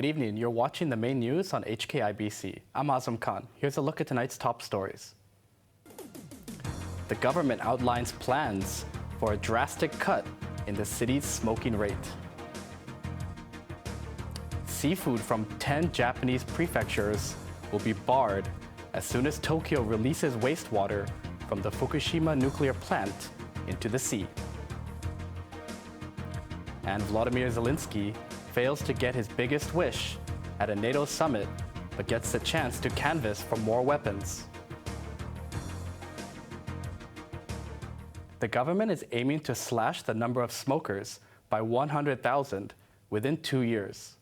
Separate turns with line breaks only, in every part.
Good evening. You're watching the main news on HKIBC. I'm Azam Khan. Here's a look at tonight's top stories. The government outlines plans for a drastic cut in the city's smoking rate. Seafood from 10 Japanese prefectures will be barred as soon as Tokyo releases wastewater from the Fukushima nuclear plant into the sea. And Volodymyr Zelensky fails to get his biggest wish at a Nato summit, but gets the chance to canvass for more weapons. The government is aiming to slash the number of smokers by 100,000 within 2 years.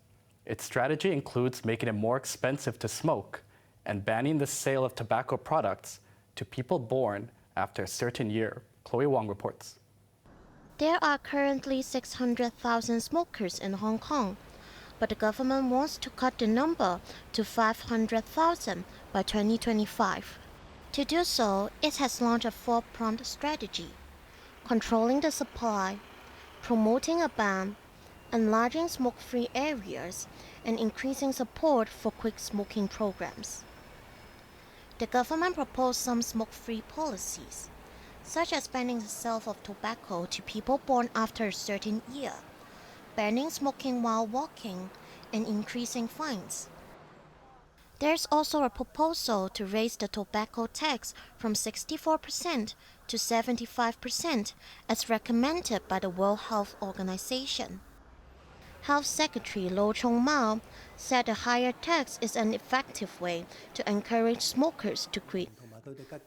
Its strategy includes making it more expensive to smoke and banning the sale of tobacco products to people born after a certain year. Chloe Wong reports.
There are currently 600,000 smokers in Hong Kong, but the government wants to cut the number to 500,000 by 2025. To do so, it has launched a four-pronged strategy: controlling the supply, promoting a ban, enlarging smoke-free areas, and increasing support for quit smoking programs. The government proposed some smoke-free policies, such as banning the sale of tobacco to people born after a certain year, banning smoking while walking, and increasing fines. There's also a proposal to raise the tobacco tax from 64% to 75% as recommended by the World Health Organization. Health Secretary Lo Chong-mao said a higher tax is an effective way to encourage smokers to quit.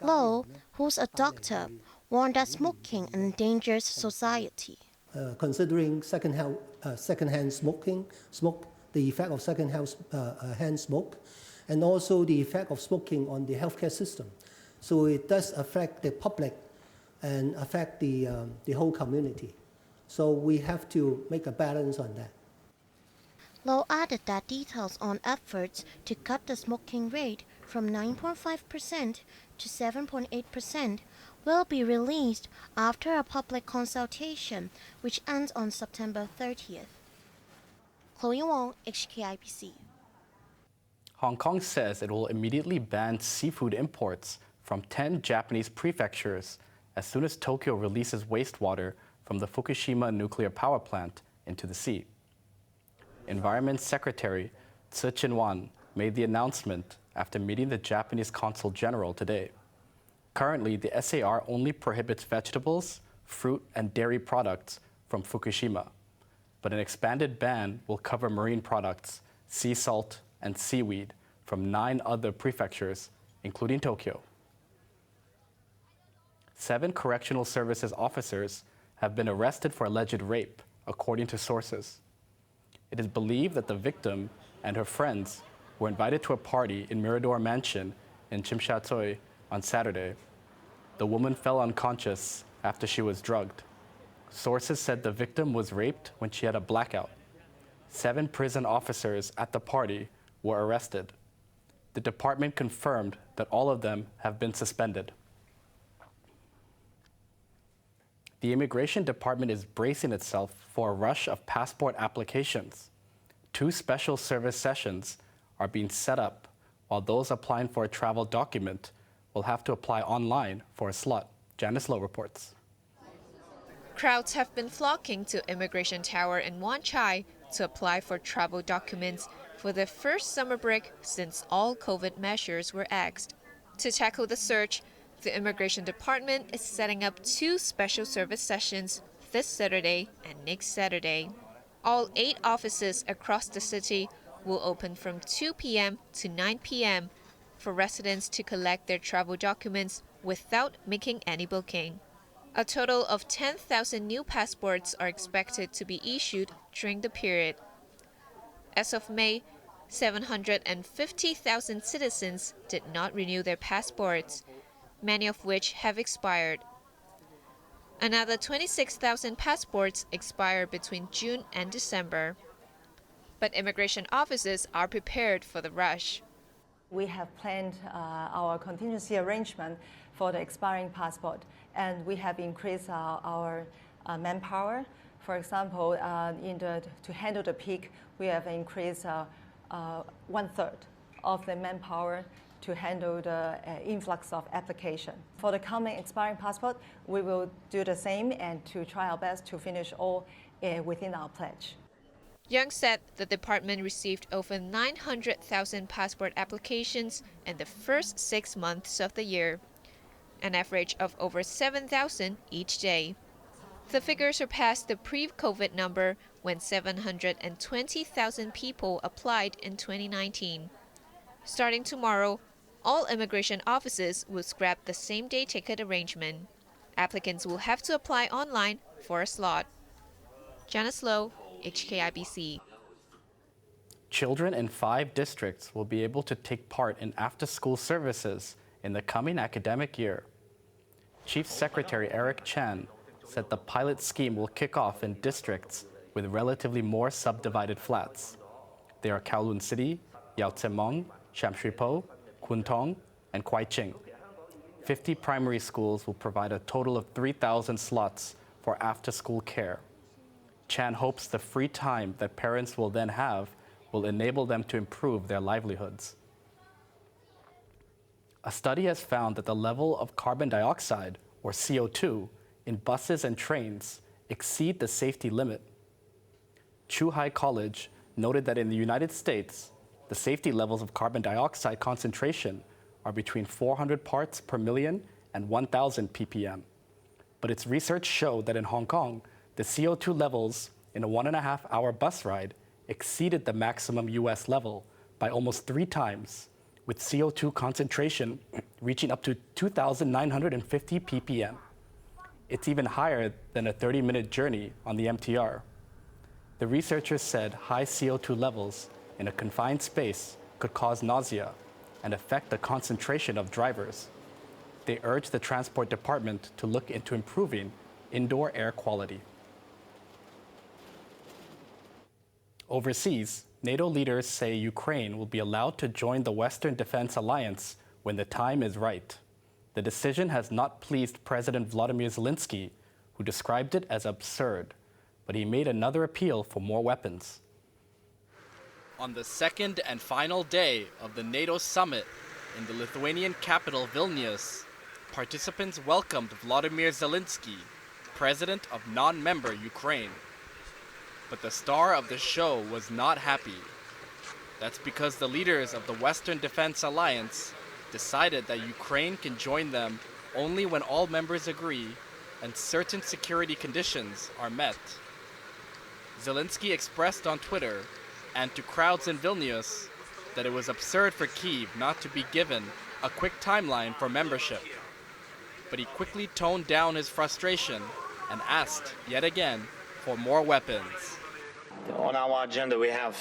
Lo, who's a doctor, warned that smoking endangers society.
Considering secondhand smoking, the effect of secondhand smoke, and also the effect of smoking on the healthcare system. So it does affect the public and affect the whole community. So we have to make a balance on that.
Lo added that details on efforts to cut the smoking rate from 9.5% to 7.8% will be released after a public consultation, which ends on September 30th. Chloe Wong, HKIBC.
Hong Kong says it will immediately ban seafood imports from 10 Japanese prefectures as soon as Tokyo releases wastewater from the Fukushima nuclear power plant into the sea. Environment Secretary Tse Chin-wan made the announcement after meeting the Japanese Consul General today. Currently, the SAR only prohibits vegetables, fruit, and dairy products from Fukushima, but an expanded ban will cover marine products, sea salt, and seaweed from 9 other prefectures, including Tokyo. 7 correctional services officers have been arrested for alleged rape, according to sources. It is believed that the victim and her friends were invited to a party in Mirador Mansion in Tsim Sha Tsui on Saturday. The woman fell unconscious after she was drugged. Sources said the victim was raped when she had a blackout. 7 prison officers at the party were arrested. The department confirmed that all of them have been suspended. The Immigration Department is bracing itself for a rush of passport applications. 2 special service sessions are being set up, while those applying for a travel document will have to apply online for a slot. Janice Lowe reports.
Crowds have been flocking to Immigration Tower in Wan Chai to apply for travel documents for their first summer break since all COVID measures were axed. To tackle the surge, the Immigration Department is setting up 2 special service sessions this Saturday and next Saturday. All 8 offices across the city will open from 2 p.m. to 9 p.m. for residents to collect their travel documents without making any booking. A total of 10,000 new passports are expected to be issued during the period. As of May, 750,000 citizens did not renew their passports, many of which have expired. Another 26,000 passports expire between June and December. But immigration offices are prepared for the rush.
We have planned our contingency arrangement for the expiring passport, and we have increased our manpower. For example, to handle the peak, we have increased 1/3 of the manpower to handle the influx of application. For the coming expiring passport, we will do the same and to try our best to finish all within our pledge.
Yang said the department received over 900,000 passport applications in the first 6 months of the year, an average of over 7,000 each day. The figure surpassed the pre-COVID number when 720,000 people applied in 2019. Starting tomorrow, all immigration offices will scrap the same-day ticket arrangement. Applicants will have to apply online for a slot. Janice Lowe, HKIBC.
Children in 5 districts will be able to take part in after-school services in the coming academic year. Chief Secretary Eric Chan said the pilot scheme will kick off in districts with relatively more subdivided flats. They are Kowloon City, Yaotsemong, Shamsripo, Kwun and Kwai Ching. 50 primary schools will provide a total of 3,000 slots for after-school care. Chan hopes the free time that parents will then have will enable them to improve their livelihoods. A study has found that the level of carbon dioxide, or CO2, in buses and trains exceed the safety limit. Chuhai College noted that in the United States, the safety levels of carbon dioxide concentration are between 400 parts per million and 1,000 ppm. But its research showed that in Hong Kong, the CO2 levels in a 1.5-hour bus ride exceeded the maximum US level by almost 3 times, with CO2 concentration reaching up to 2,950 ppm. It's even higher than a 30-minute journey on the MTR. The researchers said high CO2 levels in a confined space could cause nausea and affect the concentration of drivers. They urged the Transport Department to look into improving indoor air quality. Overseas, NATO leaders say Ukraine will be allowed to join the Western Defense Alliance when the time is right. The decision has not pleased President Volodymyr Zelensky, who described it as absurd, but he made another appeal for more weapons. On the second and final day of the NATO summit in the Lithuanian capital Vilnius, participants welcomed Volodymyr Zelensky, president of non-member Ukraine. But the star of the show was not happy. That's because the leaders of the Western Defense Alliance decided that Ukraine can join them only when all members agree and certain security conditions are met. Zelensky expressed on Twitter and to crowds in Vilnius that it was absurd for Kyiv not to be given a quick timeline for membership. But he quickly toned down his frustration and asked, yet again, for more weapons.
On our agenda we have,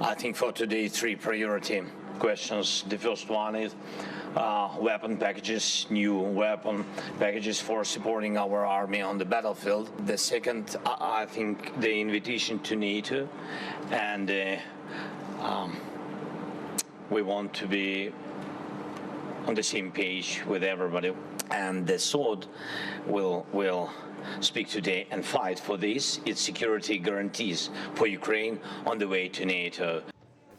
I think for today, 3 priority questions. The first one is weapon packages, new weapon packages for supporting our army on the battlefield. The second, I think, the invitation to NATO, and we want to be on the same page with everybody. And the third will speak today and fight for this. It's security guarantees for Ukraine on the way to NATO.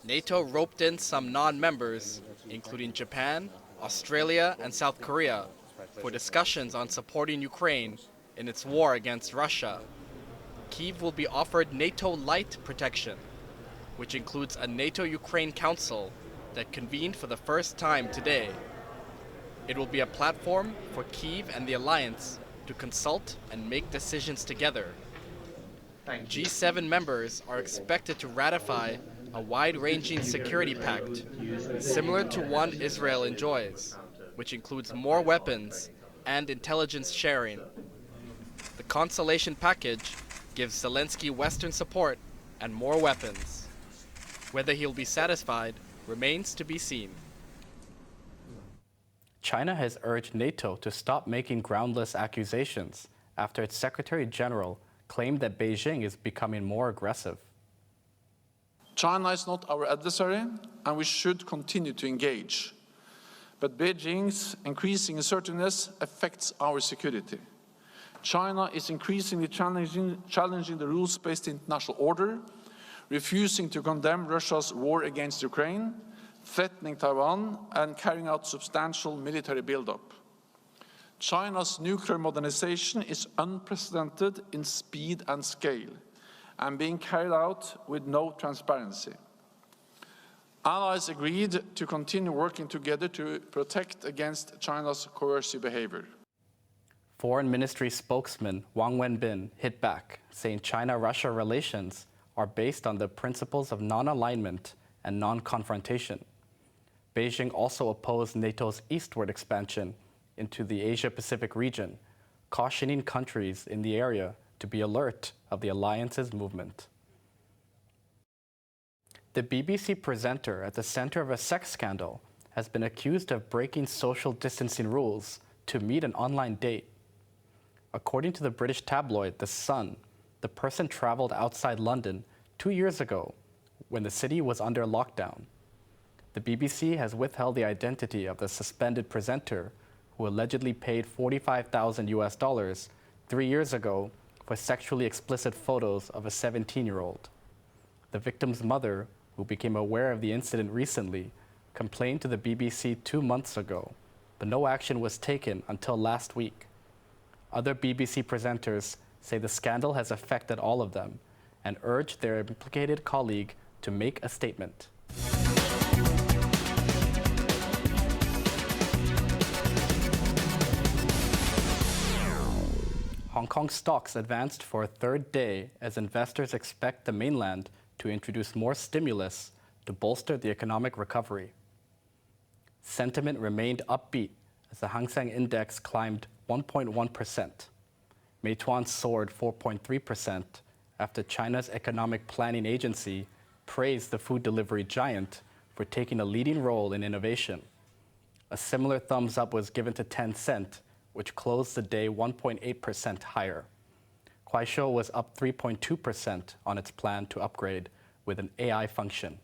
NATO roped in some non-members, including Japan, Australia, and South Korea, for discussions on supporting Ukraine in its war against Russia. Kyiv will be offered NATO light protection, which includes a NATO-Ukraine Council that convened for the first time today. It will be a platform for Kyiv and the alliance to consult and make decisions together. G7 members are expected to ratify a wide-ranging security pact, similar to one Israel enjoys, which includes more weapons and intelligence sharing. The consolation package gives Zelensky Western support and more weapons. Whether he'll be satisfied remains to be seen. China has urged NATO to stop making groundless accusations after its Secretary General claimed that Beijing is becoming more aggressive.
China is not our adversary, and we should continue to engage. But Beijing's increasing assertiveness affects our security. China is increasingly challenging the rules-based international order, refusing to condemn Russia's war against Ukraine, threatening Taiwan, and carrying out substantial military buildup. China's nuclear modernization is unprecedented in speed and scale, and being carried out with no transparency. Allies agreed to continue working together to protect against China's coercive behavior.
Foreign Ministry spokesman Wang Wenbin hit back, saying China-Russia relations are based on the principles of non-alignment and non-confrontation. Beijing also opposed NATO's eastward expansion into the Asia-Pacific region, cautioning countries in the area to be alert of the alliance's movement. The BBC presenter at the center of a sex scandal has been accused of breaking social distancing rules to meet an online date. According to the British tabloid The Sun, the person traveled outside London 2 years ago when the city was under lockdown. The BBC has withheld the identity of the suspended presenter who allegedly paid $45,000 3 years ago for sexually explicit photos of a 17-year-old. The victim's mother, who became aware of the incident recently, complained to the BBC 2 months ago, but no action was taken until last week. Other BBC presenters say the scandal has affected all of them and urge their implicated colleague to make a statement. Hong Kong stocks advanced for a third day as investors expect the mainland to introduce more stimulus to bolster the economic recovery. Sentiment remained upbeat as the Hang Seng Index climbed 1.1%. Meituan soared 4.3% after China's Economic Planning Agency praised the food delivery giant for taking a leading role in innovation. A similar thumbs up was given to Tencent, which closed the day 1.8% higher. Kuaishou was up 3.2% on its plan to upgrade with an AI function.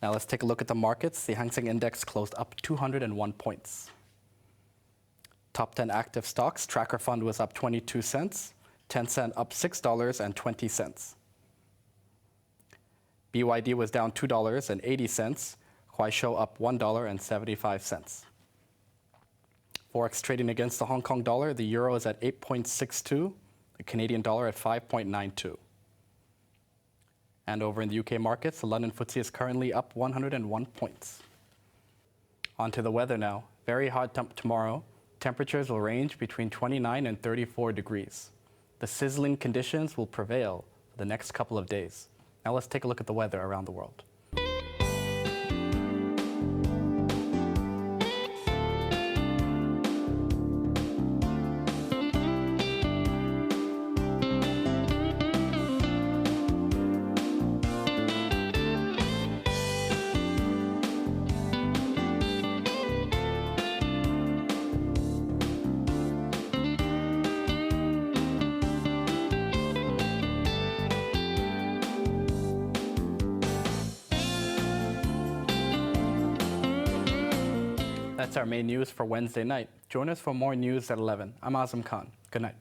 Now let's take a look at the markets. The Hang Seng Index closed up 201 points. Top 10 active stocks, Tracker Fund was up 22 cents, Tencent up $6.20. BYD was down $2.80, Kuaishou up $1.75. Forex trading against the Hong Kong dollar, the euro is at 8.62, the Canadian dollar at 5.92. And over in the UK markets, the London FTSE is currently up 101 points. On to the weather now. Very hot tomorrow. Temperatures will range between 29 and 34 degrees. The sizzling conditions will prevail for the next couple of days. Now let's take a look at the weather around the world. That's our main news for Wednesday night. Join us for more news at 11. I'm Azam Khan. Good night.